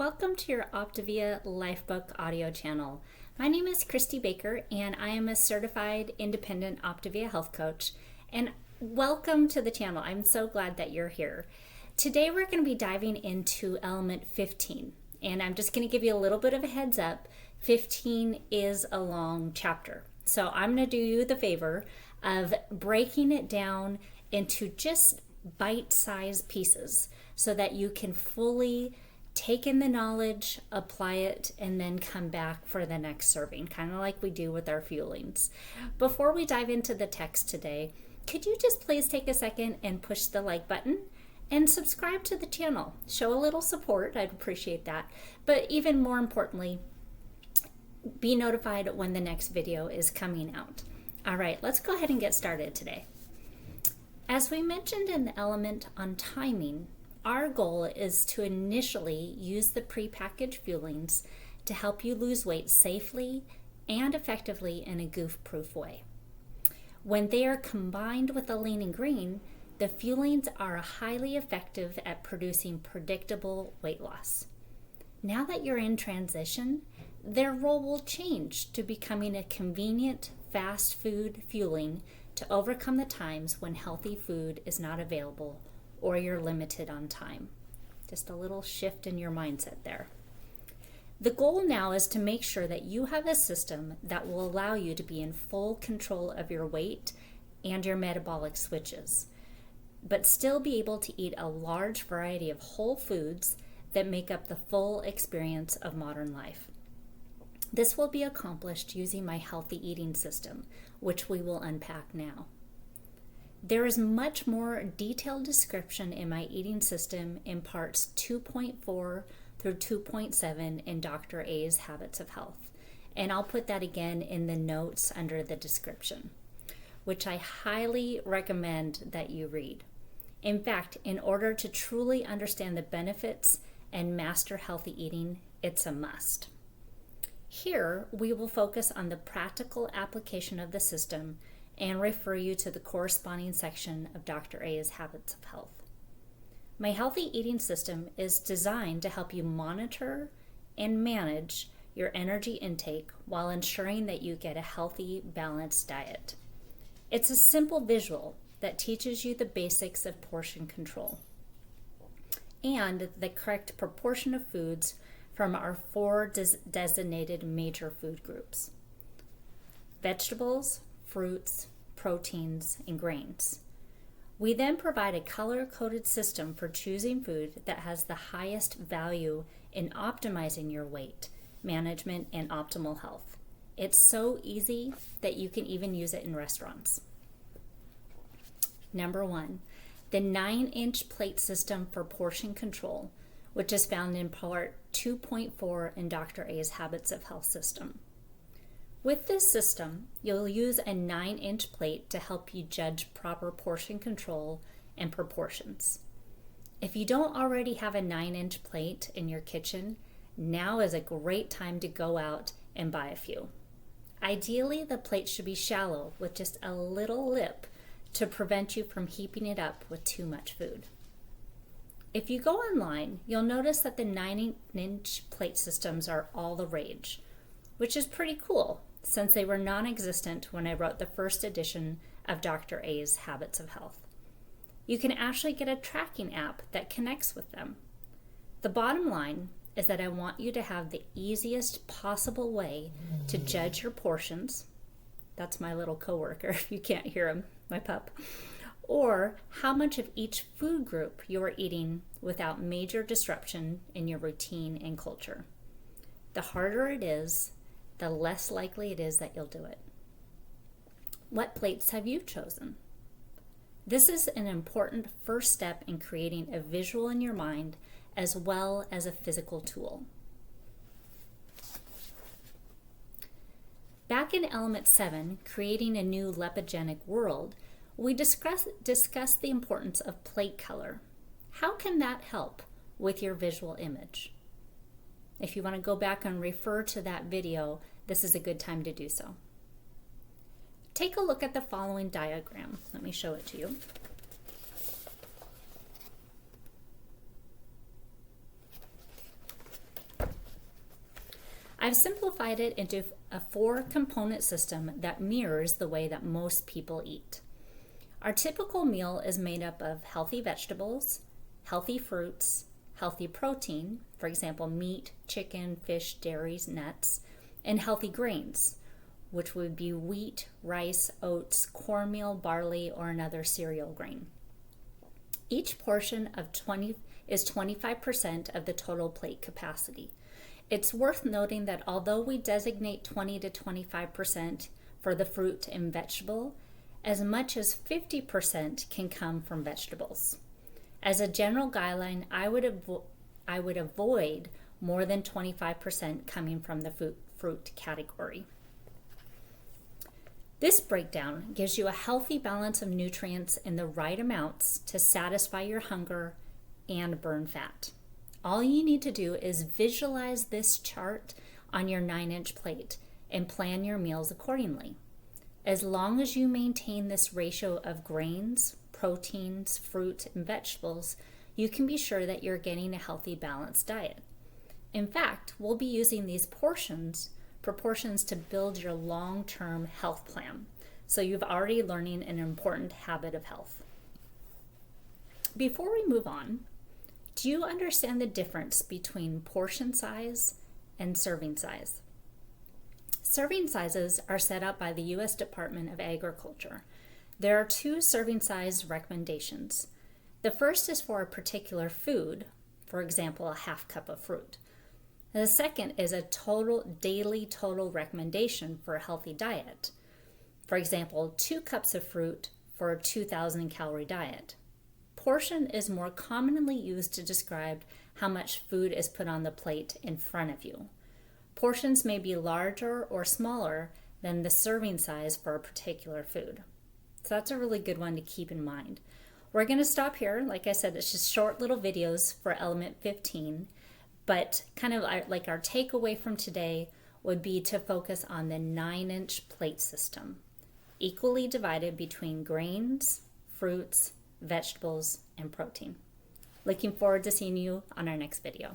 Welcome to your Optavia LifeBook audio channel. My name is Christy Baker and I am a certified independent Optavia health coach, and welcome to the channel. I'm so glad that you're here. Today we're going to be diving into element 15, and I'm just going to give you a little bit of a heads up. 15 is a long chapter, so I'm going to do you the favor of breaking it down into just bite-sized pieces so that you can fully take in the knowledge, apply it, and then come back for the next serving, kind of like we do with our fuelings. Before we dive into the text today, could you just please take a second and push the like button and subscribe to the channel? Show a little support, I'd appreciate that. But even more importantly, be notified when the next video is coming out. All right, let's go ahead and get started today. As we mentioned in the element on timing, our goal is to initially use the prepackaged fuelings to help you lose weight safely and effectively in a goof-proof way. When they are combined with a lean and green, the fuelings are highly effective at producing predictable weight loss. Now that you're in transition, their role will change to becoming a convenient fast food fueling to overcome the times when healthy food is not available or you're limited on time. Just a little shift in your mindset there. The goal now is to make sure that you have a system that will allow you to be in full control of your weight and your metabolic switches, but still be able to eat a large variety of whole foods that make up the full experience of modern life. This will be accomplished using my healthy eating system, which we will unpack now. There is much more detailed description in my eating system in parts 2.4 through 2.7 in Dr. A's Habits of Health. And I'll put that again in the notes under the description, which I highly recommend that you read. In fact, in order to truly understand the benefits and master healthy eating, it's a must. Here, we will focus on the practical application of the system and refer you to the corresponding section of Dr. A's Habits of Health. My healthy eating system is designed to help you monitor and manage your energy intake while ensuring that you get a healthy, balanced diet. It's a simple visual that teaches you the basics of portion control and the correct proportion of foods from our four designated major food groups: vegetables, fruits, proteins, and grains. We then provide a color-coded system for choosing food that has the highest value in optimizing your weight management and optimal health. It's so easy that you can even use it in restaurants. Number 1, the 9-inch plate system for portion control, which is found in part 2.4 in Dr. A's Habits of Health system. With this system, you'll use a 9-inch plate to help you judge proper portion control and proportions. If you don't already have a 9-inch plate in your kitchen, now is a great time to go out and buy a few. Ideally, the plate should be shallow with just a little lip to prevent you from heaping it up with too much food. If you go online, you'll notice that the 9-inch plate systems are all the rage, which is pretty cool since they were non-existent when I wrote the first edition of Dr. A's Habits of Health. You can actually get a tracking app that connects with them. The bottom line is that I want you to have the easiest possible way to judge your portions. That's my little coworker, if you can't hear him, my pup. Or how much of each food group you are eating without major disruption in your routine and culture. The harder it is, the less likely it is that you'll do it. What plates have you chosen? This is an important first step in creating a visual in your mind as well as a physical tool. Back in element 7, creating a new lepogenic world, we discussed the importance of plate color. How can that help with your visual image? If you want to go back and refer to that video, this is a good time to do so. Take a look at the following diagram. Let me show it to you. I've simplified it into a 4-component system that mirrors the way that most people eat. Our typical meal is made up of healthy vegetables, healthy fruits, healthy protein, for example, meat, chicken, fish, dairies, nuts, and healthy grains, which would be wheat, rice, oats, cornmeal, barley, or another cereal grain. Each portion is 25% of the total plate capacity. It's worth noting that although we designate 20 to 25% for the fruit and vegetable, as much as 50% can come from vegetables. As a general guideline, I would avoid more than 25% coming from the fruit category. This breakdown gives you a healthy balance of nutrients in the right amounts to satisfy your hunger and burn fat. All you need to do is visualize this chart on your 9-inch plate and plan your meals accordingly. As long as you maintain this ratio of grains, proteins, fruit, and vegetables, you can be sure that you're getting a healthy, balanced diet. In fact, we'll be using these proportions to build your long-term health plan. So you've already learning an important habit of health. Before we move on, do you understand the difference between portion size and serving size? Serving sizes are set up by the U.S. Department of Agriculture. There are 2 serving size recommendations. The first is for a particular food, for example, a half cup of fruit. The second is a daily total recommendation for a healthy diet. For example, 2 cups of fruit for a 2,000 calorie diet. Portion is more commonly used to describe how much food is put on the plate in front of you. Portions may be larger or smaller than the serving size for a particular food. So that's a really good one to keep in mind. We're going to stop here. Like I said, it's just short little videos for element 15, but kind of like our takeaway from today would be to focus on the 9-inch plate system, equally divided between grains, fruits, vegetables, and protein. Looking forward to seeing you on our next video.